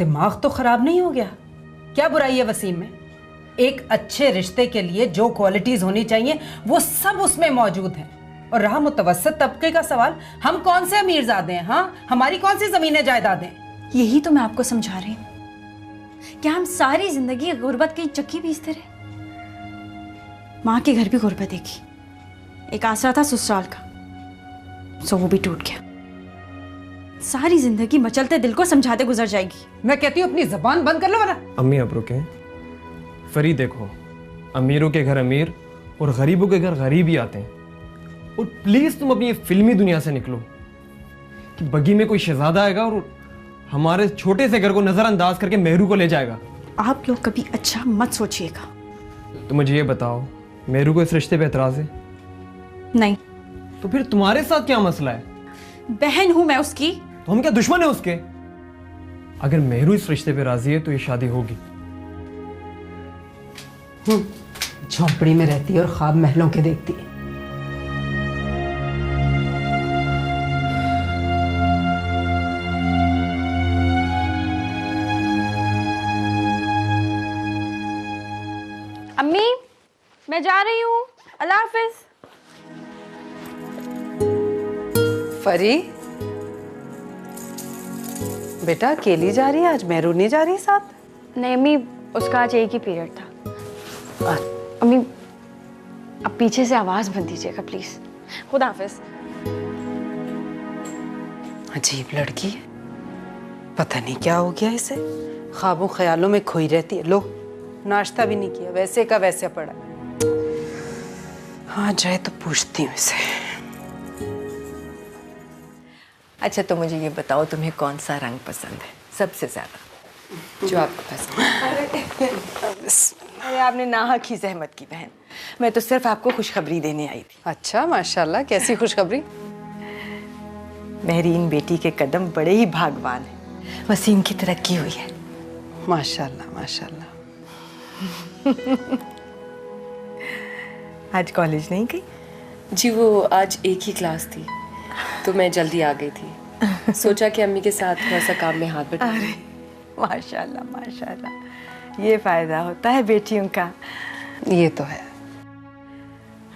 दिमाग तो खराब नहीं हो गया? क्या बुराई है वसीम में? एक अच्छे रिश्ते के लिए जो क्वालिटीज होनी चाहिए वो सब उसमें मौजूद है। और रहा मुतवस्सित तबके का सवाल, हम कौन से अमीरजादे हैं? हाँ, हमारी कौन सी जमीनें जायदादें? यही तो मैं आपको समझा रही हूँ। क्या हम सारी जिंदगी गुर्बत की चक्की पीसते रहे? माँ के घर भी गुर्बत देखी, एक आसरा था ससुराल का, सो वो भी टूट गया। सारी जिंदगी मचलते दिल को समझाते गुजर जाएगी। मैं कहती हूँ अपनी जबान बंद कर लो वरना। अम्मी आप रुके। फरी देखो, अमीरों के घर अमीर और गरीबों के घर गरीब ही आते हैं। और प्लीज तुम अपनी फिल्मी दुनिया से निकलो कि बगी में कोई शहजादा आएगा और हमारे छोटे से घर को नजरअंदाज करके मेहरू को ले जाएगा। आप लोग कभी अच्छा मत सोचिएगा। तो मुझे ये बताओ, मेहरू को इस रिश्ते पे एतराज है? नहीं। तो फिर तुम्हारे साथ क्या मसला है? बहन हूं मैं उसकी। तो हम क्या दुश्मन है उसके? अगर मेहरू इस रिश्ते पे राजी है तो ये शादी होगी। झोंपड़ी में रहती है और ख्वाब महलों के देखती है। अम्मी मैं जा रही हूँ, अल्लाह हाफिज। फरी बेटा अकेली जा रही है आज? मेहरू नहीं जा रही साथ? नहीं अम्मी, उसका आज एक ही पीरियड था। अम्मी अब पीछे से आवाज बंद दीजिएगा प्लीज। खुदा हाफिज। अजीब लड़की है, पता नहीं क्या हो गया इसे, ख्वाबों ख्यालों में खोई रहती है। लो, नाश्ता भी नहीं किया, वैसे का वैसे पड़ा। हाँ जाए तो पूछती हूँ इसे। अच्छा तो मुझे ये बताओ, तुम्हें कौन सा रंग पसंद है सबसे ज्यादा, जो आपको पसंद है? अरे आपने नाहक ही जहमत की बहन, मैं तो सिर्फ आपको खुशखबरी देने आई थी। अच्छा माशाल्लाह, कैसी खुशखबरी? मेहरीन बेटी के कदम बड़े ही भागवान हैं, वसीम की तरक्की हुई है। माशाल्लाह माशाल्लाह। आज कॉलेज नहीं गई? जी वो आज एक ही क्लास थी तो मैं जल्दी आ गई थी। सोचा कि अम्मी के साथ थोड़ा सा काम में हाथ बटा। अरे माशाल्लाह माशाल्लाह, ये फायदा होता है बेटियों का। ये तो है,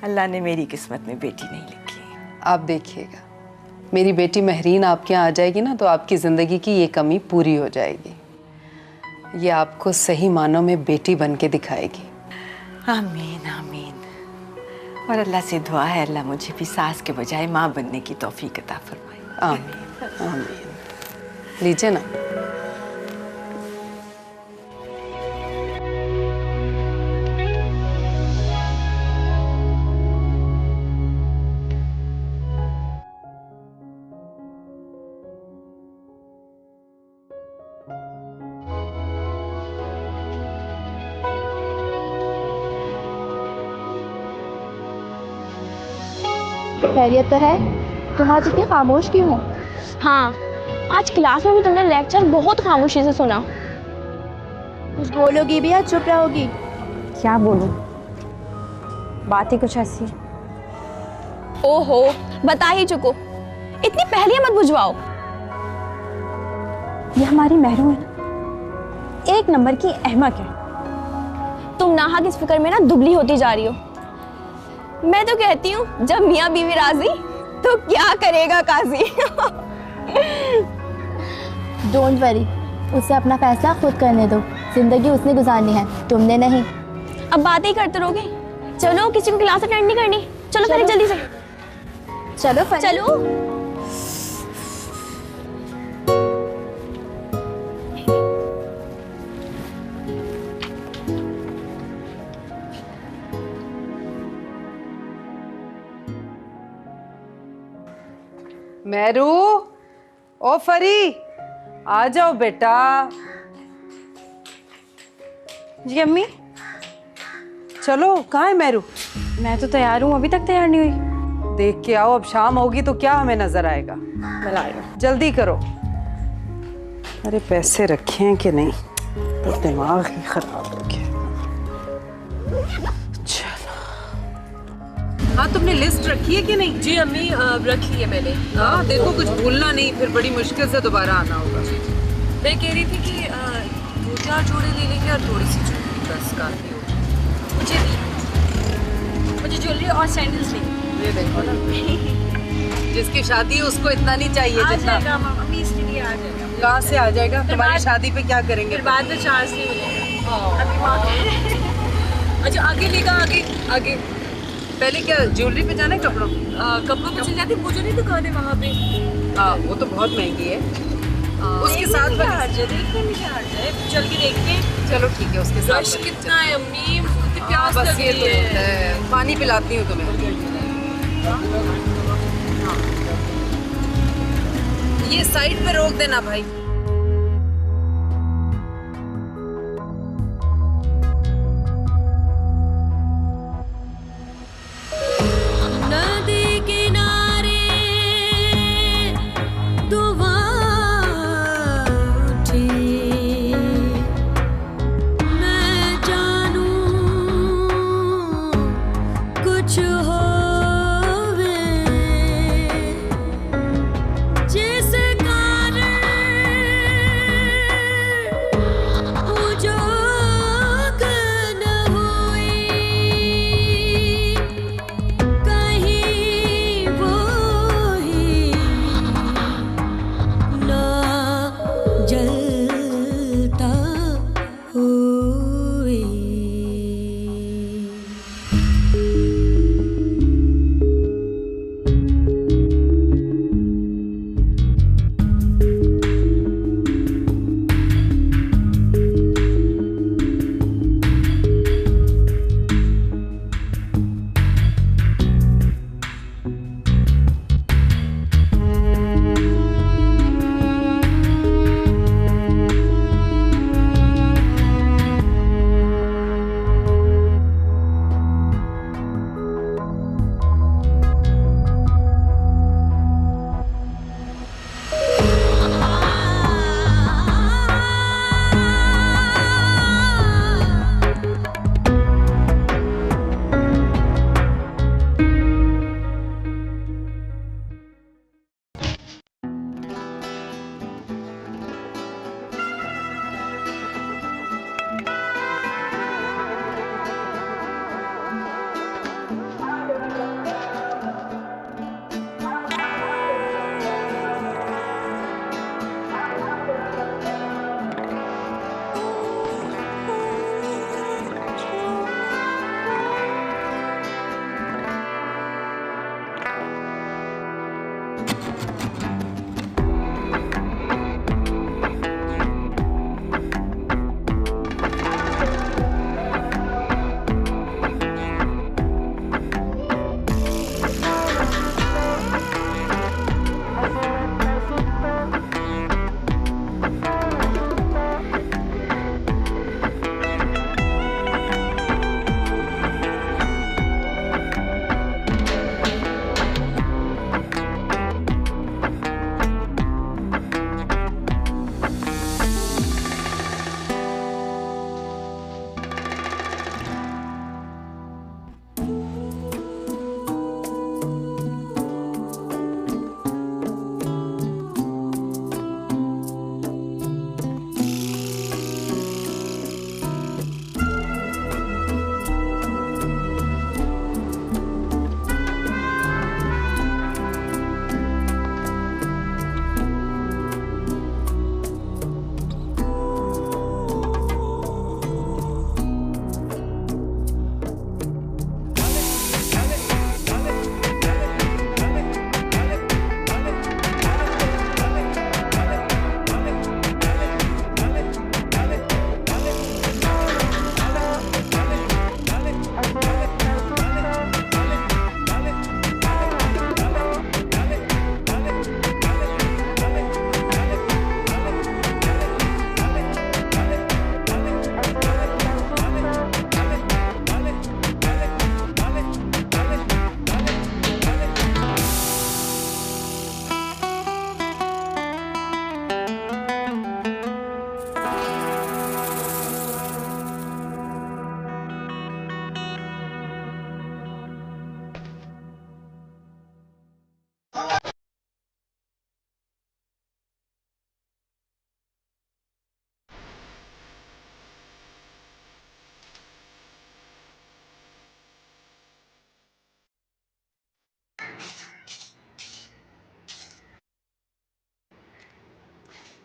अल्लाह ने मेरी किस्मत में बेटी नहीं लिखी। आप देखिएगा, मेरी बेटी महरीन आपके यहाँ आ जाएगी ना तो आपकी जिंदगी की ये कमी पूरी हो जाएगी। ये आपको सही मानों में बेटी बन के दिखाएगी। आमीन आमीन। और अल्लाह से दुआ है, अल्लाह मुझे भी सास के बजाय माँ बनने की तौफीक अता फरमाए। आमीन आमीन। लीजिए ना। खैरियत तो है? तुम आज इतनी खामोश क्यों हो? हाँ, आज क्लास में भी तुमने लेक्चर बहुत खामोशी से सुना। कुछ बोलोगी भी या चुप रहोगी? क्या बोलूं, बात ही कुछ ऐसी। ओहो, बता ही चुको, इतनी पहले मत बुझवाओ। ये हमारी मेहरू है ना, एक नंबर की अहमक है। तुम नाहक इस फिक्र में ना दुबली होती जा रही हो। मैं तो कहती हूँ जब मियाँ बीवी राजी तो क्या करेगा काजी। डोंट वरी, उसे अपना फैसला खुद करने दो। जिंदगी उसने गुजारनी है, तुमने नहीं। अब बातें ही करते रहोगे? चलो, किसी को क्लास अटेंड नहीं करनी। चलो पहले जल्दी से चलो चलो। मेहरू, ओ फरी, आ जाओ बेटा। जी अम्मी। चलो, कहाँ है मेहरू? मैं तो तैयार हूँ, अभी तक तैयार नहीं हुई। देख के आओ, अब शाम होगी तो क्या हमें नजर आएगा। मैं ला रही हूँ। जल्दी करो। अरे पैसे रखे हैं कि नहीं, तो दिमाग ही खराब हो गया। चलो, हाँ तुमने लिस्ट रखी है कि नहीं? जी अम्मी रखी है मैंने। हाँ देखो, कुछ भूलना नहीं, फिर बड़ी मुश्किल से दोबारा आना होगा। मैं कह रही थी कि 2-4 जोड़े ले लेंगे और थोड़ी सी ज्वेलरी, बस काफी होगी। मुझे ज्वेलरी और सैंडल्स चाहिए। ये देखो ना, जिसकी शादी है उसको इतना नहीं चाहिए जितना। अभी इसके लिए आ जाएगा। कहाँ से आ जाएगा? तुम्हारी शादी पे क्या करेंगे? फिर बाद में चार्ज नहीं मिलेगा। अभी अच्छा आगे लेगा, आगे आगे। पहले क्या ज्वेलरी पे जाना है कपड़ों? कपड़ों पे चल जाते, मुझे नहीं दुकान है वहाँ पे। हाँ वो तो बहुत महंगी है। उसके साथ देखने में क्या हर्ज है? चल के देखते हैं। चलो ठीक है, उसके साथ रश कितना है अम्मी, मुझे कितनी प्यास बस लग ये रही तो है। होता है। पानी पिलाती हूँ तुम्हें। ये साइड पे रोक देना भाई। नदी किनारे दुआर उठी, मैं जानूं कुछ होवे जिस कारण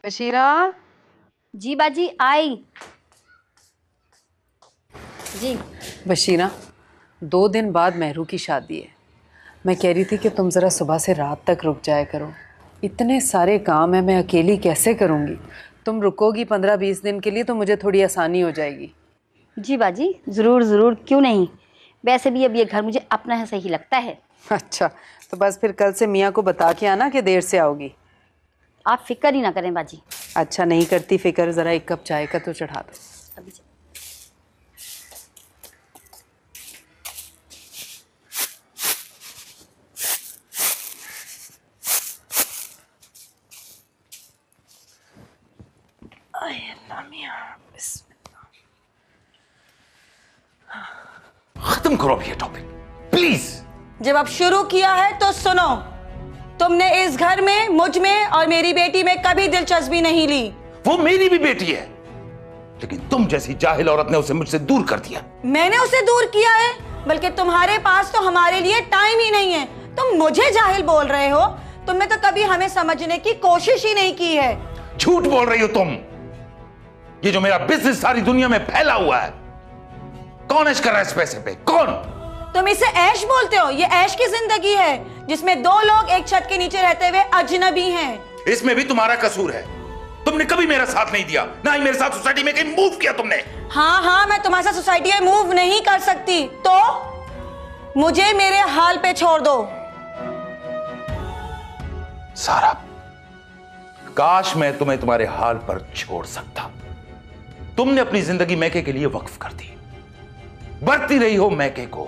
बशीरा। जी बाजी आई। जी बशीरा, 2 दिन बाद मेहरू की शादी है। मैं कह रही थी कि तुम ज़रा सुबह से रात तक रुक जाया करो। इतने सारे काम हैं, मैं अकेली कैसे करूँगी। तुम रुकोगी 15-20 दिन के लिए तो मुझे थोड़ी आसानी हो जाएगी। जी बाजी, ज़रूर ज़रूर, क्यों नहीं। वैसे भी अब ये घर मुझे अपना है, सही लगता है। अच्छा, तो बस फिर कल से मियाँ को बता के आना कि देर से आओगी। आप फिक्र ही ना करें बाजी। अच्छा, नहीं करती फिक्र, ज़रा 1 कप चाय का तो चढ़ा दो। अभी खत्म करो अब ये टॉपिक प्लीज। जब अब शुरू किया है तो सुनो, तुमने इस घर में मुझ में और मेरी बेटी में कभी दिलचस्पी नहीं ली। वो मेरी भी बेटी है, लेकिन तुम जैसी जाहिल औरत ने उसे मुझसे दूर कर दिया। मैंने उसे दूर किया है, बल्कि तुम्हारे पास तो हमारे लिए टाइम ही नहीं है। तुम मुझे जाहिल बोल रहे हो? तुमने तो कभी हमें समझने की कोशिश ही नहीं की है। झूठ बोल रही हो तुम। ये जो मेरा बिजनेस सारी दुनिया में फैला हुआ है, कौन ऐश कर रहा है इस पैसे पे? कौन? तुम इसे ऐश बोलते हो? ये ऐश की जिंदगी है जिसमें 2 लोग एक छत के नीचे रहते हुए अजनबी हैं। इसमें भी तुम्हारा कसूर है। तुमने कभी मेरा साथ नहीं दिया, ना ही मेरे साथ सोसाइटी में कहीं मूव किया तुमने। हाँ, मैं तुम्हारे साथ सोसाइटी में मूव नहीं कर सकती, तो मुझे मेरे हाल पे छोड़ दो। सारा, काश मैं तुम्हें तुम्हारे हाल पर छोड़ सकता। तुमने अपनी जिंदगी मैके के लिए वक्फ कर दी। बरती रही हो मैके को,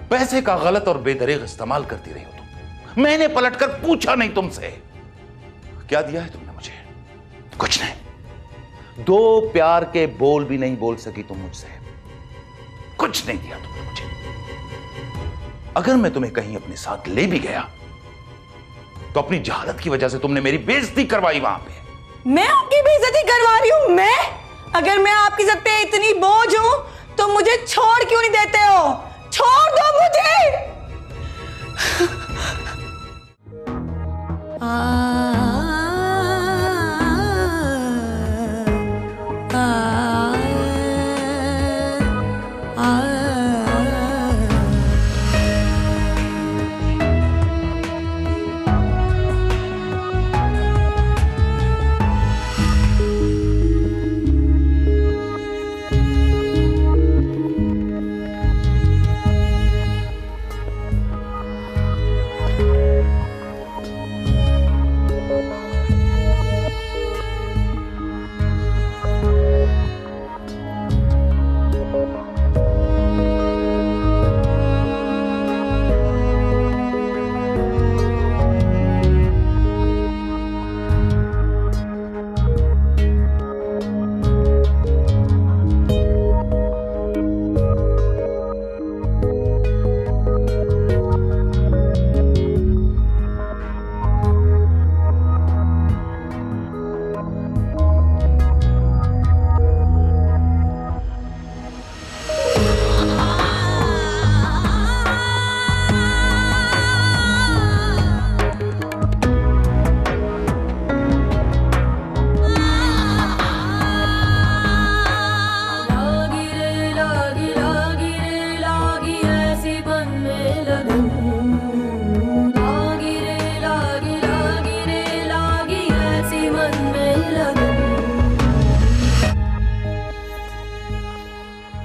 पैसे का गलत और बेदरीग इस्तेमाल करती रही हो तुम। मैंने पलटकर पूछा नहीं तुमसे, क्या दिया है तुमने मुझे? कुछ नहीं। 2 प्यार के बोल भी नहीं बोल सकी तुम मुझसे। कुछ नहीं दिया तुमने मुझे। अगर मैं तुम्हें कहीं अपने साथ ले भी गया तो अपनी जहालत की वजह से तुमने मेरी बेइज्जती करवाई वहां पे। मैं आपकी बेइज्जती करवा रही हूं? अगर मैं आपकी इज्जत पे इतनी बोझ हूं तो मुझे छोड़ क्यों नहीं देते हो? छोड़ दो मुझे।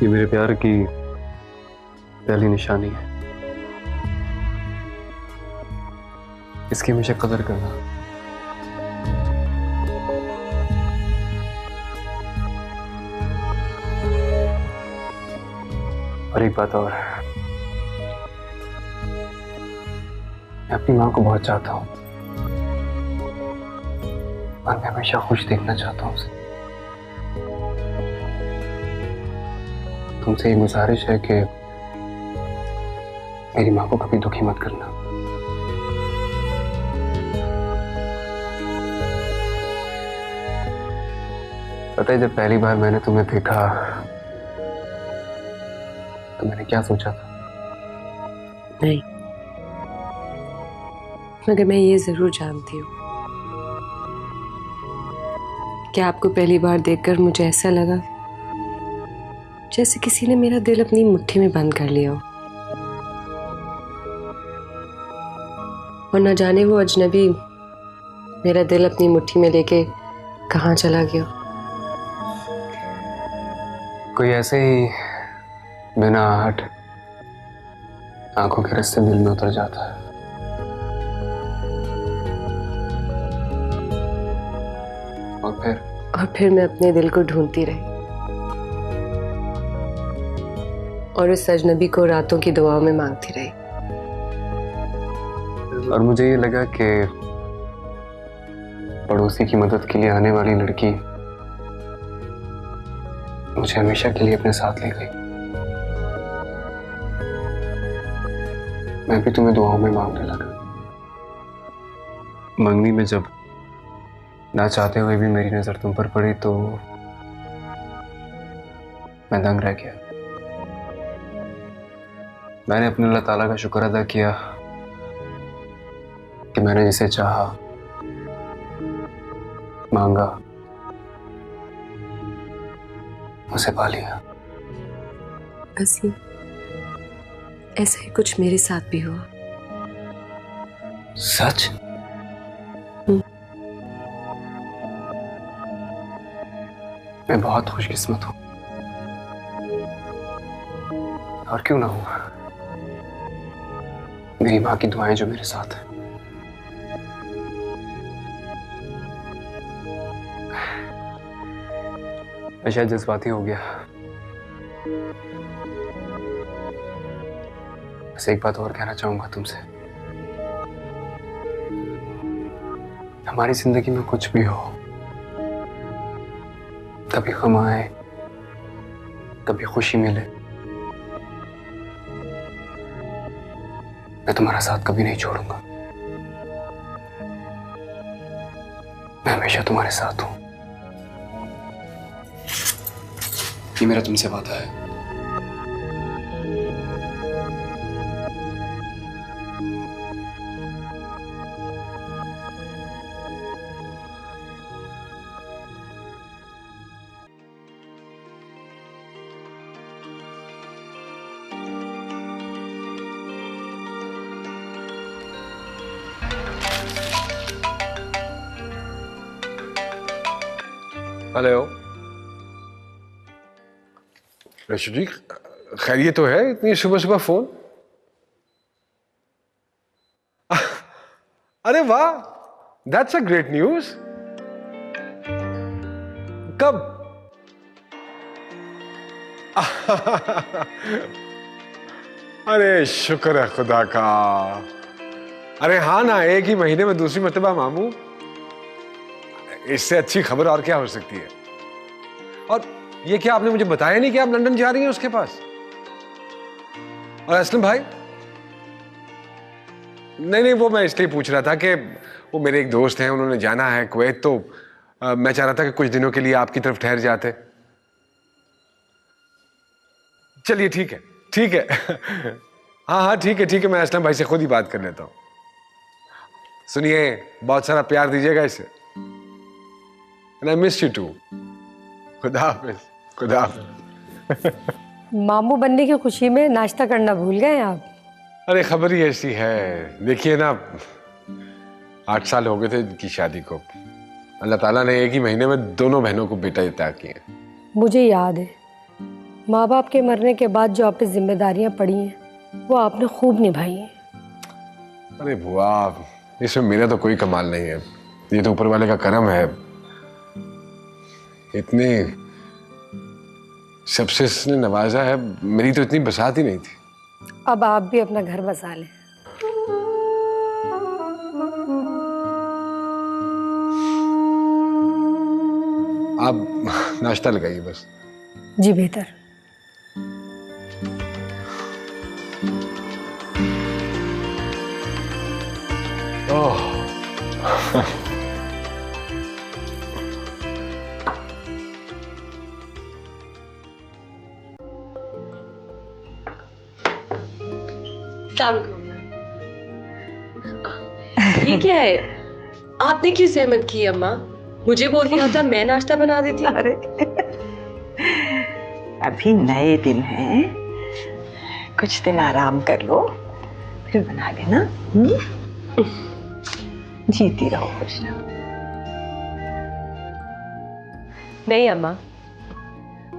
ये मेरे प्यार की पहली निशानी है। इसकी हमेशा कदर करना। और एक बात और, मैं अपनी माँ को बहुत चाहता हूँ और मैं हमेशा खुश देखना चाहता हूँ उसे। तुमसे ये गुजारिश है कि मेरी माँ को कभी दुखी मत करना। पता है, जब पहली बार मैंने तुम्हें देखा तो मैंने क्या सोचा था? नहीं, मगर मैं ये जरूर जानती हूँ क्या आपको पहली बार देखकर मुझे ऐसा लगा जैसे किसी ने मेरा दिल अपनी मुट्ठी में बंद कर लिया हो, और न जाने वो अजनबी मेरा दिल अपनी मुट्ठी में लेके कहाँ चला गया। कोई ऐसे ही बिना आहट आंखों के रास्ते दिल में उतर जाता है। और फिर मैं अपने दिल को ढूंढती रही और उस अजनबी को रातों की दुआओं में मांगती रही। और मुझे ये लगा कि पड़ोसी की मदद के लिए आने वाली लड़की मुझे हमेशा के लिए अपने साथ ले गई। मैं भी तुम्हें दुआओं में मांगने लगा। मंगनी में जब ना चाहते हुए भी मेरी नजर तुम पर पड़ी तो मैं दंग रह गया। मैंने अपने अल्लाह ताला का शुक्र अदा किया कि मैंने जिसे चाहा, मांगा, उसे पा लिया। वसीम, ऐसा ही कुछ मेरे साथ भी हुआ। सच? मैं बहुत खुशकिस्मत हूं। और क्यों ना हुआ, मेरी माँ की दुआएं जो मेरे साथ है। मैं शायद जज्बाती हो गया। बस एक बात और कहना चाहूंगा तुमसे। हमारी जिंदगी में कुछ भी हो, कभी गम आए, कभी खुशी मिले, मैं तुम्हारा साथ कभी नहीं छोड़ूंगा। मैं हमेशा तुम्हारे साथ हूं। ये मेरा तुमसे वादा है। हेलो रशीद जी, खैरियत तो है? इतनी सुबह सुबह फोन? अरे वाह, दैट्स अ ग्रेट न्यूज। कब? अरे शुक्र है खुदा का। अरे हाँ ना, एक ही महीने में दूसरी मर्तबा मामू, इससे अच्छी खबर और क्या हो सकती है। और ये क्या आपने मुझे बताया नहीं कि आप लंदन जा रही हैं उसके पास? और असलम भाई? नहीं, वो मैं इसलिए पूछ रहा था कि वो मेरे एक दोस्त हैं, उन्होंने जाना है कुवैत, तो मैं चाह रहा था कि कुछ दिनों के लिए आपकी तरफ ठहर जाते। चलिए ठीक है, ठीक है। हाँ ठीक है, मैं असलम भाई से खुद ही बात कर लेता हूँ। सुनिए, बहुत सारा प्यार दीजिएगा इसे। And I miss you too. खुदा हाफिज, खुदा हाफिज। मामू बनने की खुशी में नाश्ता करना भूल गए आप? अरे खबर ही ऐसी है। देखिए ना, 8 साल हो गए थे इनकी शादी को। अल्लाह ताला ने एक ही महीने में दोनों बहनों को बेटा अता किए। मुझे याद है, माँ बाप के मरने के बाद जो आप पे जिम्मेदारियां पड़ी हैं वो आपने खूब निभाई हैं। अरे बुआ, इसमें मेरा तो कोई कमाल नहीं है, ये तो ऊपर वाले का करम है। इतने सबसे इसने नवाजा है, मेरी तो इतनी बसात ही नहीं थी। अब आप भी अपना घर बसा लें। आप नाश्ता लगाइए बस। जी बेहतर। ओह ये क्या है? आपने क्यों सहमत की अम्मा? मुझे बोल दिया था, मैं नाश्ता बना देती। अरे अभी नए दिन हैं, कुछ दिन आराम कर लो, फिर बना लेना। जीती रहो, खुश रहो। नहीं अम्मा,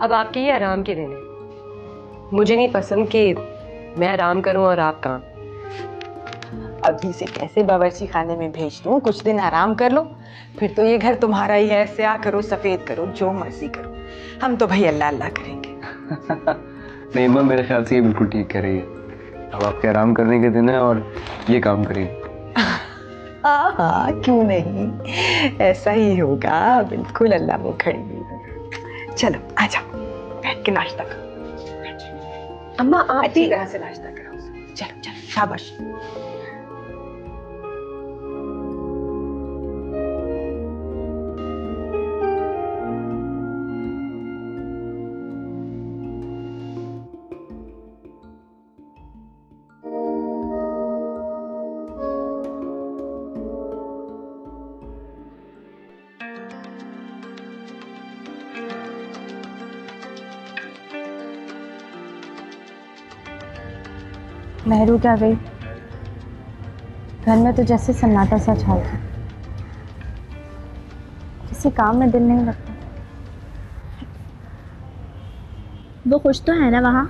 अब आपके ही आराम के दिन हैं। मुझे नहीं पसंद कि मैं आराम करूं और आप काम। अभी से कैसे बावर्ची खाने में भेज दूं, कुछ दिन आराम कर लो, फिर तो ये घर तुम्हारा ही है। स्याह करो, सफेद करो, जो मर्जी करो, हम तो भाई अल्लाह अल्लाह करेंगे। नहीं माँ, मेरे ख्याल से ये बिल्कुल ठीक कह रही है। अब आपके आराम करने के दिन है और ये काम करेगी। हाँ, क्यों नहीं, ऐसा ही होगा, बिल्कुल अल्लाह वो खड़ी हुई। चलो आ जाओ, बैठ के नाश्ता करो। अम्मा आप अच्छी तरह से नाश्ता करो। चलो चलो, शाबाश। मेहरू क्या गई? घर में तो जैसे सन्नाटा सा छा गया, किसी काम में दिल नहीं लगता। वो खुश तो है ना वहाँ?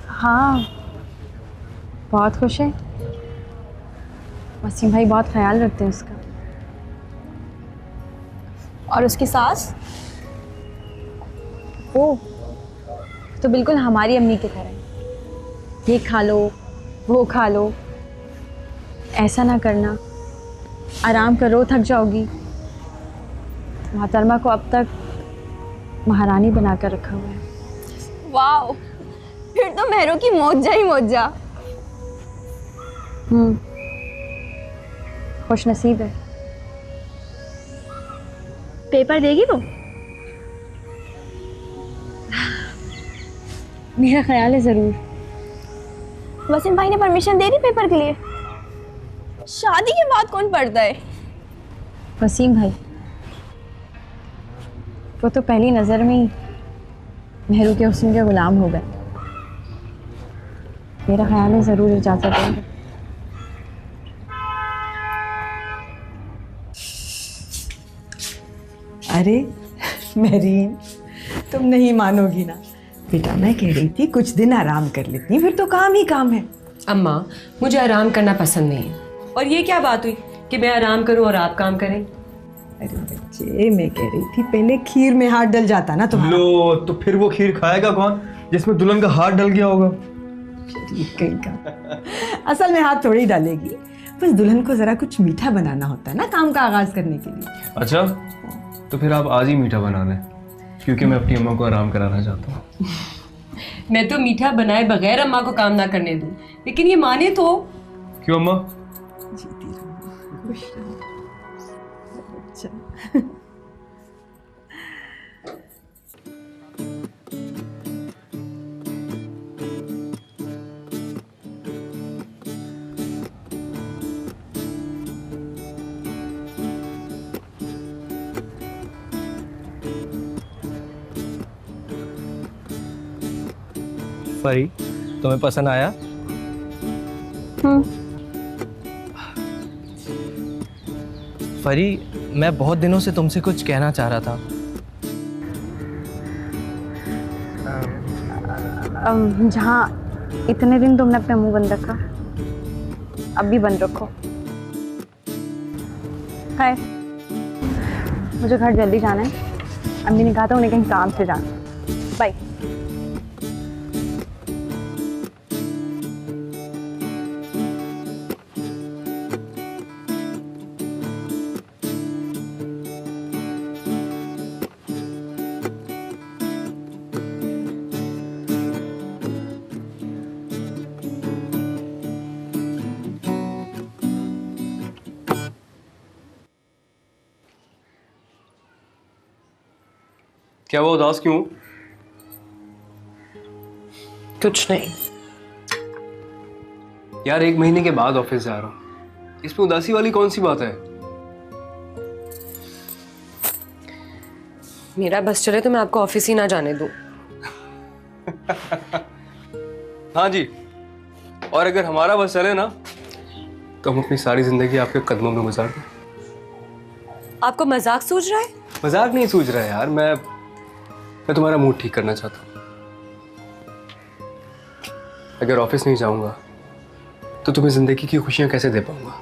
हाँ, बहुत खुश है। वसीम भाई बहुत ख्याल रखते हैं उसका। और उसकी सास? वो तो बिल्कुल हमारी अम्मी की तरह है। ये खा लो, वो खा लो, ऐसा ना करना, आराम करो, थक जाओगी। मोहतरमा को अब तक महारानी बनाकर रखा हुआ है। वाह, फिर तो मेहरू की मौजा ही मौजा। खुश नसीब है। पेपर देगी वो? मेरा ख्याल है ज़रूर। वसीम भाई ने परमिशन दे दी पेपर के लिए? शादी के बाद कौन पढ़ता है? वसीम भाई, वो तो पहली नज़र में ही मेहरू के हुस्न के गुलाम हो गए। मेरा ख्याल है ज़रूर इजाज़त देंगे। अरे मेरीन, तुम नहीं मानोगी ना, बेटा मैं कह रही थी कुछ दिन आराम कर लेती, फिर तो काम ही काम है। अम्मा, मुझे आराम करना पसंद नहीं है। और ये क्या बात हुई कि मैं आराम करूं और आप काम करें? अरे बच्चे, मैं कह रही थी पहले खीर में हाथ डल जाता ना तुम्हारा। लो, तो फिर वो खीर खाएगा कौन जिसमें दुल्हन का हाथ डल गया होगा? असल में हाथ थोड़ी डालेगी, बस दुल्हन को जरा कुछ मीठा बनाना होता है ना काम का आगाज करने के लिए। अच्छा, तो फिर आप आज ही मीठा बना लें, क्योंकि मैं अपनी अम्मा को आराम कराना चाहता हूँ। मैं तो मीठा बनाए बगैर अम्मा को काम ना करने दूं, लेकिन ये माने तो। क्यों अम्मा? जीती रहो, खुश रहो। अच्छा। परी, तुम्हें पसंद आया? परी, मैं बहुत दिनों से तुमसे कुछ कहना चाह रहा था। जहाँ इतने दिन तुमने अपना मुंह बंद रखा, अब भी बंद रखो। हाय, मुझे घर जल्दी जाना है। अम्मी ने कहा था उन्हें कहीं काम से जाना। बाय। क्या वो उदास क्यों? कुछ नहीं यार, 1 महीने के बाद ऑफिस जा रहा हूँ, इसमें उदासी वाली कौन सी बात है? मेरा बस चले तो मैं आपको ऑफिस ही ना जाने दूं। हाँ जी, और अगर हमारा बस चले ना तो हम अपनी सारी जिंदगी आपके कदमों में गुजार दें। आपको मजाक सूझ रहा है? मजाक नहीं सूझ रहा है यार, मैं तुम्हारा मूड ठीक करना चाहता हूँ। अगर ऑफिस नहीं जाऊंगा तो तुम्हें जिंदगी की खुशियां कैसे दे पाऊंगा।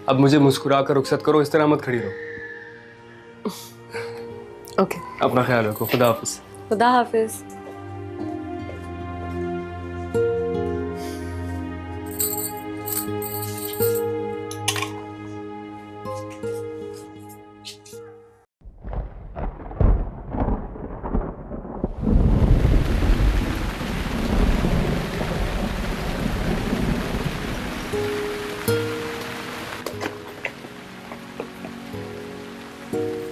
अब मुझे मुस्कुरा कर रुखसत करो, इस तरह मत खड़ी रहो। ओके, अपना ख्याल रखो। खुदा हाफिज। खुदा हाफिज।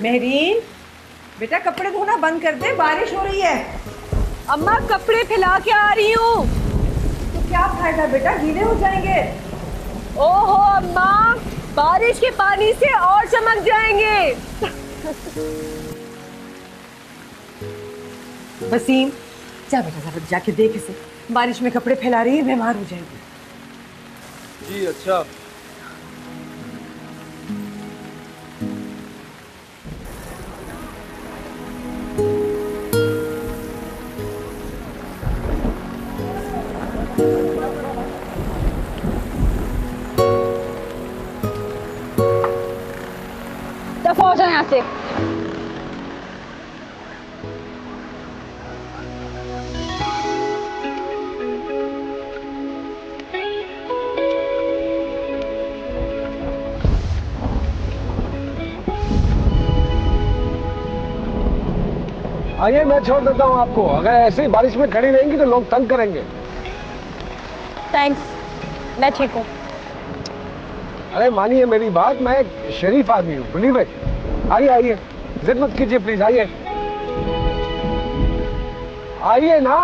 मेहरीन, बेटा कपड़े धोना बंद कर दे, बारिश हो रही है। अम्मा कपड़े फैला के आ रही हूँ। तो क्या फायदा बेटा, गीले हो जाएंगे। ओहो अम्मा, बारिश के पानी से और चमक जाएंगे। वसीम, जा बेटा जरा जाके देख इसे, बारिश में कपड़े फैला रही है, बीमार हो जाएगी। जी अच्छा। दफा हो जाए यहाँ से। आइए, मैं छोड़ देता हूँ आपको। अगर ऐसे ही बारिश में खड़ी रहेंगी तो लोग तंग करेंगे। थैंक्स, मैं ठीक हूँ। अरे मानिए मेरी बात, मैं एक शरीफ आदमी हूँ, बिलीव इट। आइए आइए, जिद मत कीजिए प्लीज, आइए आइए ना।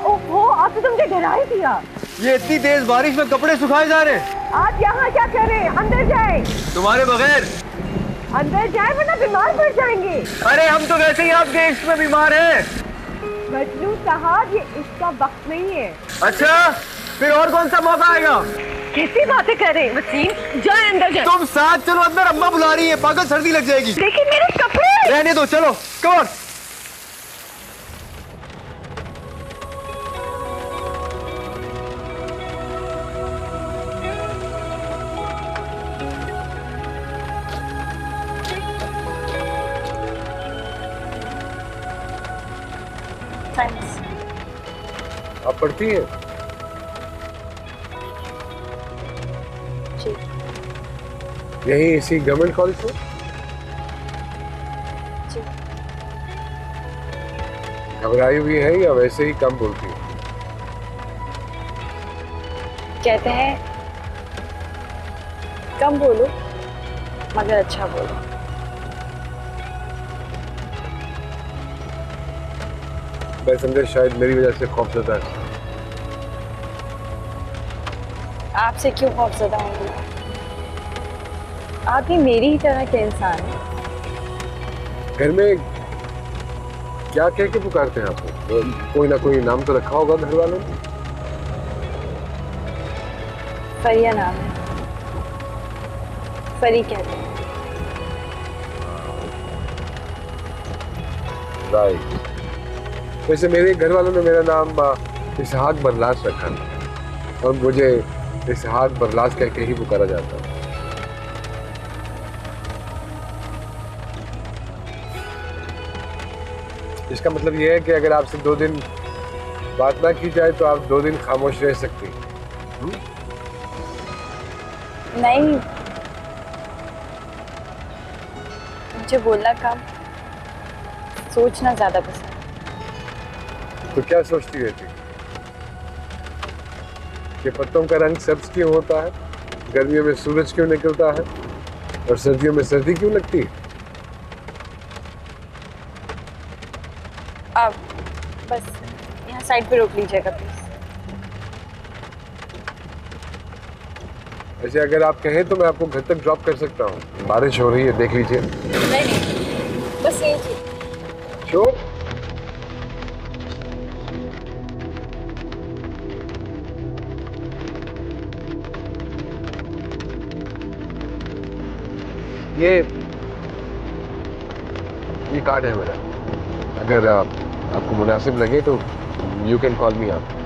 ओहो, आप तो तुमने डरा ही दिया। ये इतनी तेज बारिश में कपड़े सुखाए जा रहे हैं। आप यहाँ क्या कर रहे हैं? अंदर जाए। तुम्हारे बगैर अंदर जाए वरना बीमार पड़ जाएंगे। अरे हम तो वैसे ही आपके इश्क में बीमार हैं। मजनू साहब, ये इसका वक्त नहीं है। अच्छा, फिर और कौन सा मौका आएगा? कैसी बातें कर रहे हैं वसीम? जाए अंदर जाए। तुम साथ चलो अंदर, अम्मा बुला रही है, पागल सर्दी लग जाएगी। लेकिन मेरे कपड़े। रहने दो, चलो कम ऑन। आप पढ़ती हैं? जी। यही इसी गवर्नमेंट कॉलेज में? जी। घबराई हुई है या वैसे ही कम बोलती है? कहते हैं कम बोलो मगर अच्छा बोलो। मैं समझा शायद मेरी वजह से खौफजदा है। आपसे क्यों खौफजदा होंगी? आप भी मेरी ही तरह के इंसान हैं। घर में क्या कह के पुकारते हैं आपको? कोई ना कोई नाम तो रखा होगा घर वालों ने? फरिया नाम है, फरी कहते हैं। राइट। वैसे मेरे घर वालों ने मेरा नाम इसहाक बरलास रखा है और मुझे इसहाक बरलास कह के ही पुकारा जाता है। इसका मतलब यह है कि अगर आपसे 2 दिन बात ना की जाए तो आप 2 दिन खामोश रह सकती हैं। नहीं, मुझे बोलना कम, सोचना ज्यादा पसंद। तो क्या सोचती रहती कि पत्तों का रंग सब्ज क्यों होता है? गर्मियों में सूरज क्यों निकलता है और सर्दियों में सर्दी क्यों लगती है? आप बस यहाँ साइड पे रोक लीजिएगा प्लीज। ऐसे अगर आप कहें तो मैं आपको घर तक ड्रॉप कर सकता हूँ। बारिश हो रही है, देख लीजिए। नहीं, बस यही चीज। क्यों? ये कार्ड है मेरा, अगर आपको मुनासिब लगे तो you can call me up.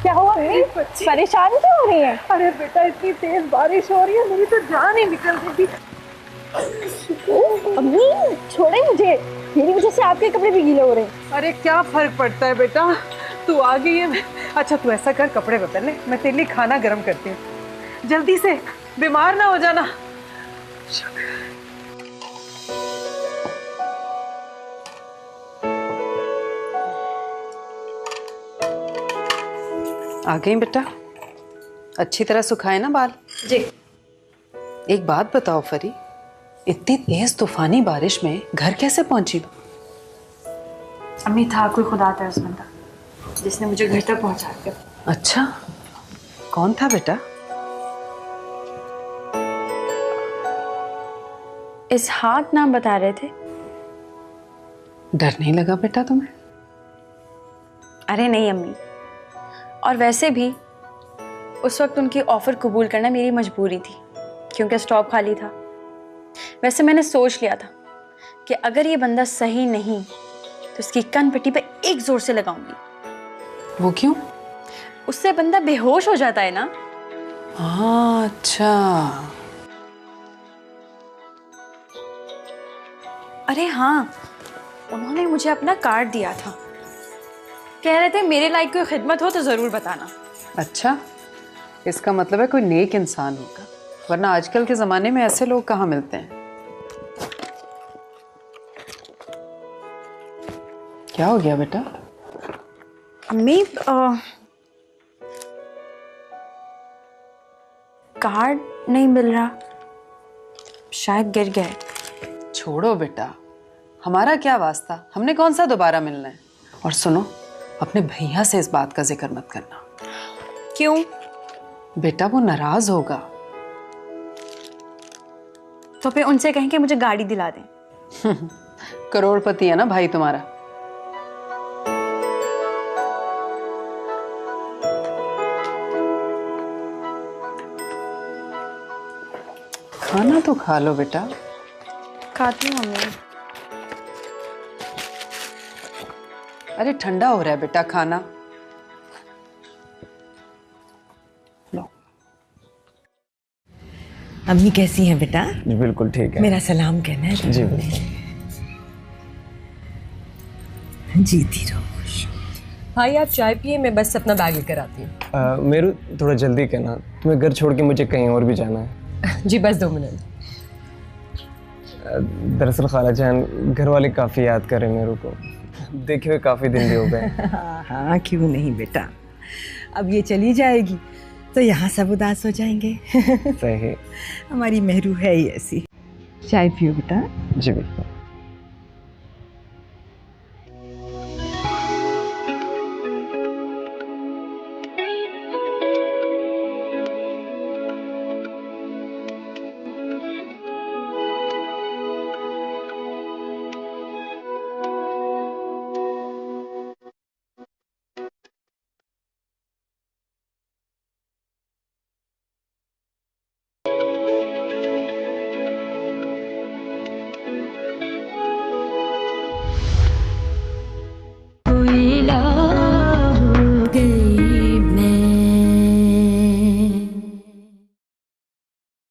क्या हुआ? परेशान क्यों हो रही है? अरे बेटा, इतनी तेज बारिश हो रही है, मेरी तो जान ही निकल गई। अम्मी छोड़े मुझे, मेरी वजह से आपके कपड़े भी गीले हो रहे हैं। अरे क्या फर्क पड़ता है बेटा, तू आ गई है। अच्छा तू ऐसा कर, कपड़े बदल ले, मैं तेरे लिए खाना गर्म करती हूँ। जल्दी से, बीमार ना हो जाना। आ गई बेटा? अच्छी तरह सुखाए ना बाल? जी। एक बात बताओ फरी, इतनी तेज तूफानी बारिश में घर कैसे पहुंची? अम्मी था कोई खुदा था उस बंदा जिसने मुझे घर तक पहुंचा दिया। अच्छा, कौन था बेटा? इसहाक नाम बता रहे थे। डर नहीं लगा बेटा तुम्हें? अरे नहीं अम्मी, और वैसे भी उस वक्त उनकी ऑफर कबूल करना मेरी मजबूरी थी क्योंकि स्टॉप खाली था। वैसे मैंने सोच लिया था कि अगर ये बंदा सही नहीं तो इसकी कनपट्टी पे एक जोर से लगाऊंगी। वो क्यों? उससे बंदा बेहोश हो जाता है ना। हाँ अच्छा। अरे हाँ, उन्होंने मुझे अपना कार्ड दिया था, कह रहे थे मेरे लायक कोई खिदमत हो तो जरूर बताना। अच्छा, इसका मतलब है कोई नेक इंसान होगा, वरना आजकल के जमाने में ऐसे लोग कहाँ मिलते हैं। क्या हो गया बेटा? अम्मी कार्ड नहीं मिल रहा, शायद गिर गए। छोड़ो बेटा, हमारा क्या वास्ता, हमने कौन सा दोबारा मिलना है। और सुनो, अपने भैया से इस बात का जिक्र मत करना। क्यों? बेटा वो नाराज होगा। तो फिर उनसे कहें कि मुझे गाड़ी दिला दें। करोड़पति है ना भाई तुम्हारा। खाना तो खा लो बेटा। खाती हूँ मम्मी। अरे ठंडा हो रहा है बेटा, खाना लो। अम्मी कैसी हैं बेटा? जी बिल्कुल ठीक है। मेरा सलाम कहना है। जी बिल्कुल। जीती रहो। भाई आप चाय पिए, मैं बस अपना बैग लेकर आती हूँ। मेरू थोड़ा जल्दी कहना, तुम्हें घर छोड़ के मुझे कहीं और भी जाना है। जी बस 2 मिनट। दरअसल खाला जान, घर वाले काफ़ी याद कर रहे हैं मेरू को, देखे हुए काफ़ी दिन भी हो गए। हाँ क्यों नहीं बेटा, अब ये चली जाएगी तो यहाँ सब उदास हो जाएंगे। सही। हमारी मेहरू है ही ऐसी। चाय पियो बेटा। जी बिल्कुल।